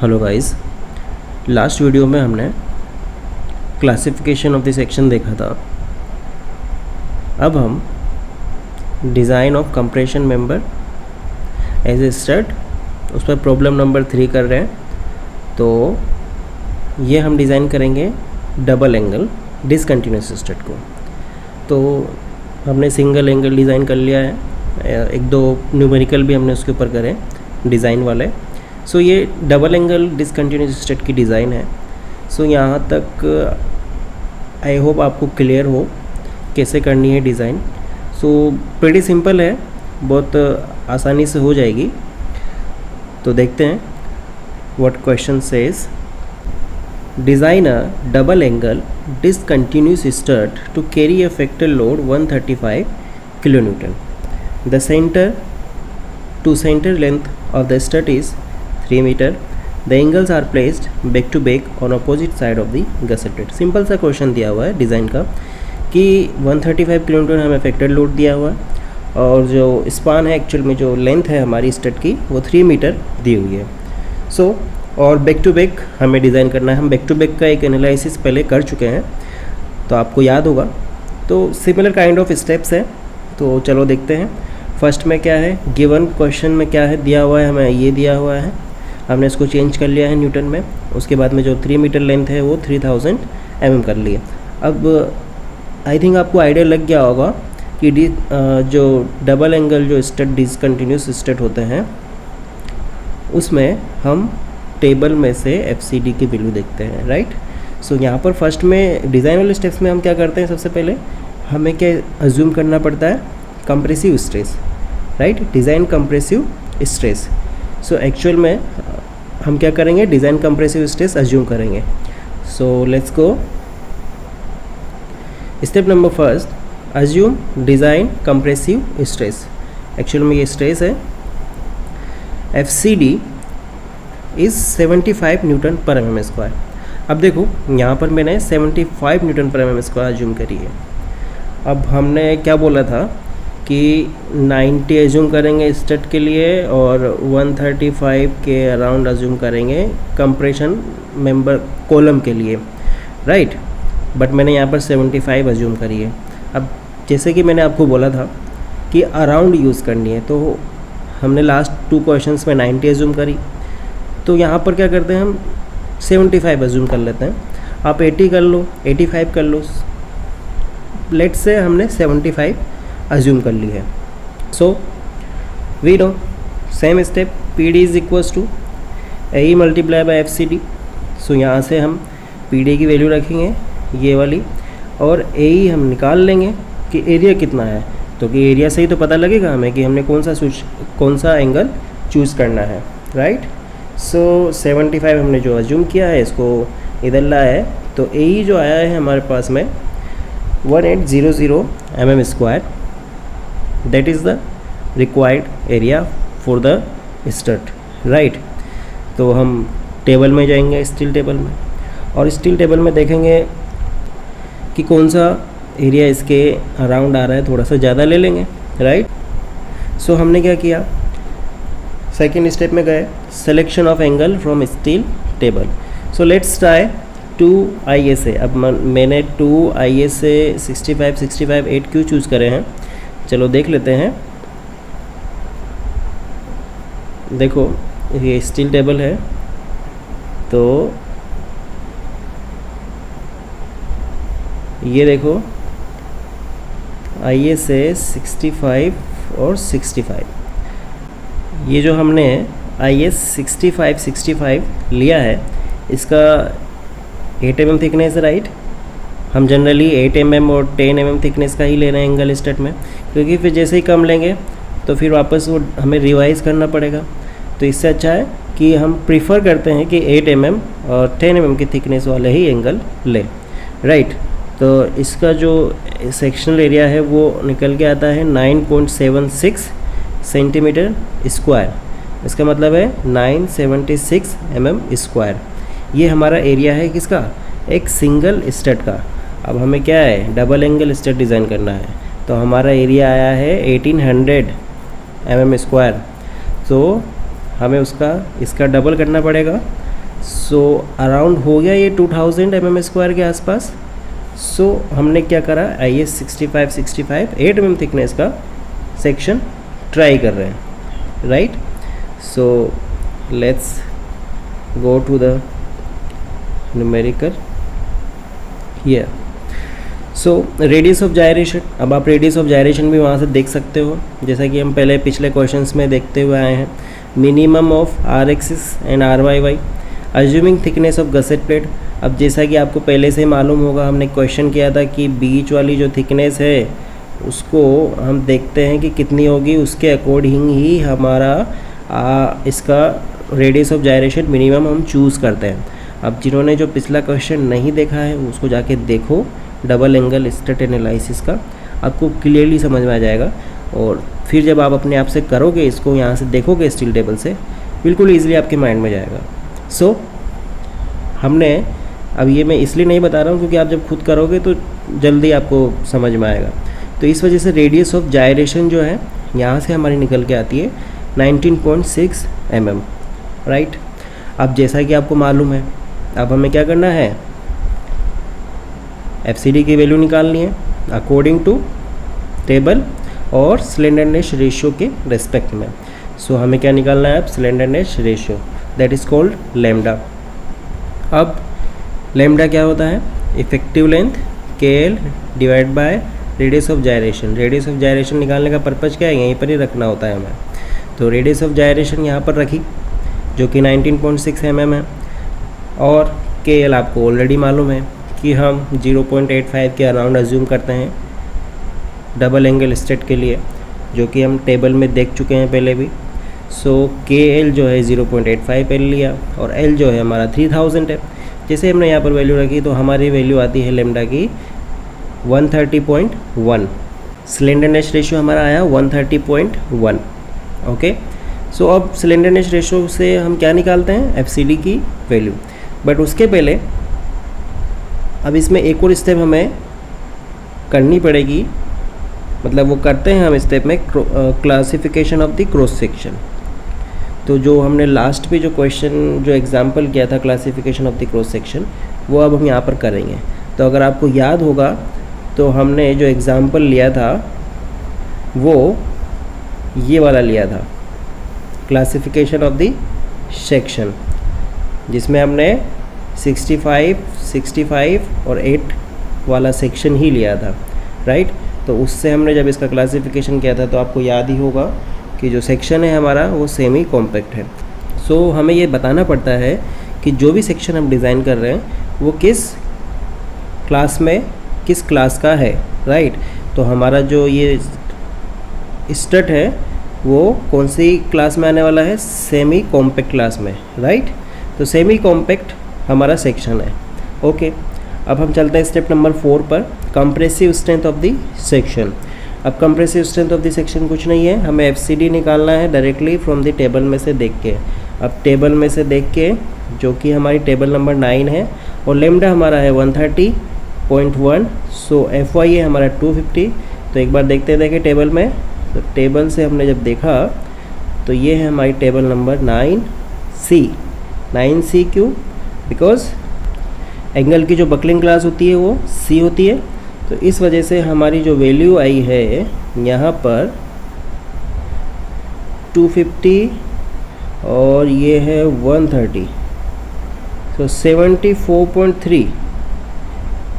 Hello guys, last video में हमने classification of the section देखा था। अब हम design of compression member as a strut उस पर प्रॉब्लम नंबर 3 कर रहे हैं। तो ये हम डिज़ाइन करेंगे डबल एंगल डिसकंटिन्यूस स्टड को। तो हमने सिंगल एंगल डिज़ाइन कर लिया है, एक दो न्यूमेरिकल भी हमने उसके ऊपर करे डिज़ाइन वाले। सो ये डबल एंगल डिसकंटिन्यूस स्टड की डिज़ाइन है। सो यहाँ तक आई होप आपको क्लियर हो कैसे करनी है डिज़ाइन। सो प्रीटी सिंपल है, बहुत आसानी से हो जाएगी। तो देखते हैं what question says. Design a double angle discontinuous strut to carry a factor load 135 kN. The center to center length of the stud is 3 meter. The angles are placed back to back on opposite side of the gusset plate. Simple सा question दिया हुआ है design का कि 135 kN हमें factor load दिया हुआ है और जो स्पान है एक्चुअल में जो लेंथ है हमारी स्टड की वो 3 मीटर दी हुई है। सो और बैक टू बैक हमें डिज़ाइन करना है। हम बैक टू बैक का एक एनालिसिस पहले कर चुके हैं तो आपको याद होगा। तो सिमिलर काइंड ऑफ स्टेप्स है। तो चलो देखते हैं फर्स्ट में क्या है। गिवन क्वेश्चन में क्या है दिया हुआ है, हमें ये दिया हुआ है, हमने इसको चेंज कर लिया है न्यूटन में। उसके बाद में जो 3 मीटर लेंथ है वो 3000 mm कर लिए। अब आई थिंक आपको आइडिया लग गया होगा कि जो डबल एंगल जो स्टड डिसकंटिन्यूस स्टड होते हैं उसमें हम टेबल में से FCD की वैल्यू देखते हैं, राइट। सो यहाँ पर फर्स्ट में डिज़ाइन वाले स्टेप्स में हम क्या करते हैं, सबसे पहले हमें क्या अज्यूम करना पड़ता है, compressive stress, right, design compressive stress. So actual में हम क्या करेंगे, डिज़ाइन कंप्रेसिव स्ट्रेस अज्यूम करेंगे। सो let's go step number first, assume design compressive stress. Actual में ये स्ट्रेस है, FCD इज़ 75 N/mm²। अब देखो यहाँ पर मैंने 75 N/mm² अज्यूम करी है। अब हमने क्या बोला था कि 90 अज्यूम करेंगे स्टड के लिए और 135 के अराउंड अज्यूम करेंगे कंप्रेशन मेंबर कॉलम के लिए, राइट। बट मैंने यहाँ पर 75 अज्यूम करी है। अब जैसे कि मैंने आपको बोला था कि अराउंड यूज़ करनी है, तो हमने लास्ट 2 क्वेश्चंस में 90 अज्यूम करी। तो यहाँ पर क्या करते हैं, हम 75 अज्यूम कर लेते हैं। आप 80 कर लो, 85 कर लो, लेट से हमने 75 अज्यूम कर ली है। So we know same step, PD is equals to AE multiply by FCD। So यहाँ से हम PD की वैल्यू रखेंगे ये वाली और AE हम निकाल लेंगे कि एरिया कितना है। तो कि एरिया से ही तो पता लगेगा हमें कि हमने कौन सा एंगल चूज़ करना है, राइट। सो 75 हमने जो अज्यूम किया है इसको इधर लाया है, तो AE जो आया है हमारे पास में 1800 mm²। That is the required area for the stud, right. तो हम टेबल में जाएंगे, स्टील टेबल में, और स्टील टेबल में देखेंगे कि कौन सा एरिया इसके अराउंड आ रहा है, थोड़ा सा ज़्यादा ले लेंगे, राइट। सो हमने क्या किया, सेकेंड स्टेप में गए, selection of angle from steel table. So let's try 2 ISA। अब मैंने 2 ISA 65, 65, 8 क्यों चूज़ करे हैं, चलो देख लेते हैं। देखो ये स्टील टेबल है, तो ये देखो ISA 65 और 65, ये जो हमने IS 65, 65 लिया है इसका 8 mm थिकनेस, राइट। हम जनरली 8 mm और 10 mm थिकनेस का ही ले रहे हैं एंगल स्टड में, क्योंकि फिर जैसे ही कम लेंगे तो फिर वापस वो हमें रिवाइज़ करना पड़ेगा। तो इससे अच्छा है कि हम प्रीफर करते हैं कि 8 mm और 10 mm की थिकनेस वाले ही एंगल लें, राइट। तो इसका जो सेक्शनल एरिया है वो निकल के आता है 9.76 cm²। इसका मतलब है 976 mm²। ये हमारा एरिया है किसका, एक सिंगल स्टड का। अब हमें क्या है, डबल एंगल स्टड डिज़ाइन करना है, तो हमारा एरिया आया है 1800 mm²। तो हमें इसका डबल करना पड़ेगा सो अराउंड हो गया ये 2000 mm² के आसपास। सो हमने क्या करा, IS 65 8 mm थिकनेस का सेक्शन ट्राई कर रहे हैं, right. So let's go to the numerical here. So radius of gyration, अब आप रेडियस ऑफ जायरेशन भी वहाँ से देख सकते हो, जैसा कि हम पहले पिछले क्वेश्चंस में देखते हुए आए हैं। Minimum of R axis and RYY, assuming thickness of gusset plate. अब जैसा कि आपको पहले से मालूम होगा, हमने क्वेश्चन किया था कि बीच वाली जो थिकनेस है उसको हम देखते हैं कि कितनी होगी, उसके अकॉर्डिंग ही हमारा इसका रेडियस ऑफ जायरेशन मिनिमम हम चूज़ करते हैं। अब जिन्होंने जो पिछला क्वेश्चन नहीं देखा है उसको जाके देखो, डबल एंगल स्ट्रेट एनालिसिस का, आपको क्लियरली समझ में आ जाएगा। और फिर जब आप अपने आप से करोगे इसको, यहाँ से देखोगे स्टील टेबल से, बिल्कुल ईजिली आपके माइंड में जाएगा। सो हमने, अब ये मैं इसलिए नहीं बता रहा हूँ क्योंकि आप जब खुद करोगे तो जल्दी आपको समझ में आएगा। तो इस वजह से रेडियस ऑफ जायरेशन जो है यहाँ से हमारी निकल के आती है 19.6 mm, राइट। अब जैसा कि आपको मालूम है, अब हमें क्या करना है, FCD की वैल्यू निकालनी है अकॉर्डिंग टू टेबल और स्लेंडरनेस रेशियो के रेस्पेक्ट में। सो हमें क्या निकालना है, अब slenderness ratio, that is called lambda. अब लैम्डा क्या होता है, effective length KL divide by radius of gyration. Radius of gyration निकालने का पर्पज़ क्या है, यहीं पर ही रखना होता है हमें। तो रेडियस ऑफ जायरेशन यहाँ पर रखी जो कि 19.6 mm है, और KL आपको ऑलरेडी मालूम है कि हम 0.85 के अराउंड अज्यूम करते हैं डबल एंगल स्ट्रेट के लिए, जो कि हम टेबल में देख चुके हैं पहले भी। सो KL जो है 0.85 L लिया, और L जो है हमारा 3000 है। जैसे हमने यहाँ पर वैल्यू रखी तो हमारी वैल्यू आती है लेमडा की 130.1। स्लेंडरनेस रेशियो हमारा आया 130.1। ओके, सो अब स्लेंडरनेस रेशियो से हम क्या निकालते हैं, FCD की वैल्यू। बट उसके पहले अब इसमें एक और स्टेप हमें करनी पड़ेगी, मतलब वो करते हैं हम स्टेप में, classification of the cross section. तो जो हमने लास्ट पे जो क्वेश्चन जो एग्जांपल किया था classification of the cross section, वो अब हम यहाँ पर करेंगे। तो अगर आपको याद होगा तो हमने जो एग्जांपल लिया था वो ये वाला लिया था, क्लासिफिकेशन ऑफ द सेक्शन, जिसमें हमने 65 और 8 वाला सेक्शन ही लिया था, राइट। तो उससे हमने जब इसका क्लासिफिकेशन किया था तो आपको याद ही होगा कि जो सेक्शन है हमारा वो सेमी कॉम्पैक्ट है। सो हमें ये बताना पड़ता है कि जो भी सेक्शन हम डिज़ाइन कर रहे हैं वो किस क्लास का है, राइट। तो हमारा जो ये स्ट्रट है वो कौन सी क्लास में आने वाला है, सेमी कॉम्पैक्ट क्लास में, राइट। तो सेमी कॉम्पैक्ट हमारा सेक्शन है। ओके, अब हम चलते हैं स्टेप नंबर 4 पर, compressive strength of the section. अब compressive strength of the section कुछ नहीं है, हमें FCD निकालना है डायरेक्टली फ्रॉम द टेबल में से देख के। अब टेबल में से देख के, जो कि हमारी टेबल नंबर 9 है, और लेमडा हमारा है 130.1, सो FY है हमारा 250। तो एक बार देखते हैं, देखें टेबल में, तो टेबल से हमने जब देखा तो ये है हमारी टेबल नंबर 9C। 9C क्यों, बिकॉज एंगल की जो बकलिंग क्लास होती है वो C होती है। तो इस वजह से हमारी जो वैल्यू आई है यहाँ पर 250 और ये है 130, तो 74.3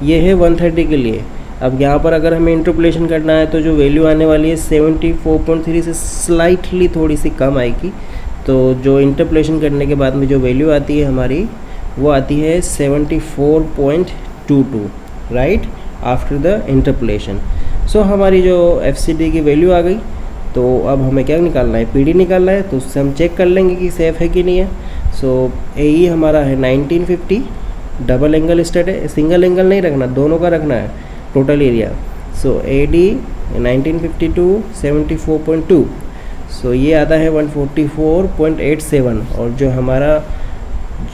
ये है 130 के लिए। अब यहाँ पर अगर हमें इंटरपोलेशन करना है तो जो वैल्यू आने वाली है 74.3 से स्लाइटली थोड़ी सी कम आएगी। तो जो इंटरपोलेशन करने के बाद में जो वैल्यू आती है हमारी वो आती है 74.22, राइट, आफ्टर द इंटरपोलेशन। सो हमारी जो FCD की वैल्यू आ गई। तो अब हमें क्या निकालना है, PD निकालना है। तो उससे हम चेक कर लेंगे कि सेफ़ है कि नहीं है। सो AE हमारा है 1950, डबल एंगल स्ट्रेट है, सिंगल एंगल नहीं रखना, दोनों का रखना है, टोटल एरिया। सो AD 1952 74.2, सो ये आता है 144.87, और जो हमारा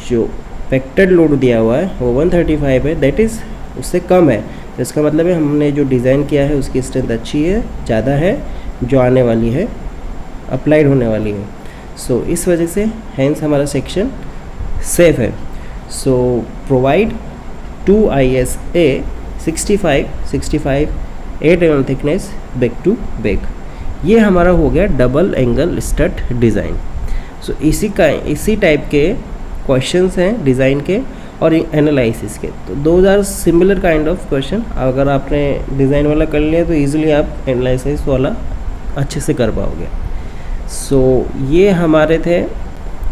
जो फैक्टर्ड लोड दिया हुआ है वो 135 है, दैट इज़ उससे कम है। तो इसका मतलब है हमने जो डिज़ाइन किया है उसकी स्ट्रेंथ अच्छी है, ज़्यादा है, जो आने वाली है, अप्लाइड होने वाली है। सो इस वजह से हैंस हमारा सेक्शन सेफ है। So provide 2 ISA 65 8 mm thickness back to back. ये हमारा हो गया double angle stud design. So इसी टाइप के क्वेश्चंस हैं डिज़ाइन के और एनालिसिस के। तो those are similar kind of question. अगर आपने डिज़ाइन वाला कर लिया तो इजीली आप एनालिसिस वाला अच्छे से कर पाओगे। सो ये हमारे थे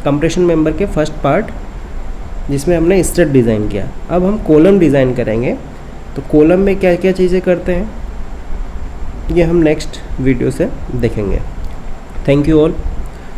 कंप्रेशन मेंबर के फर्स्ट पार्ट, जिसमें हमने स्टड डिज़ाइन किया। अब हम कॉलम डिज़ाइन करेंगे। तो कॉलम में क्या क्या चीज़ें करते हैं ये हम नेक्स्ट वीडियो से देखेंगे। Thank you all.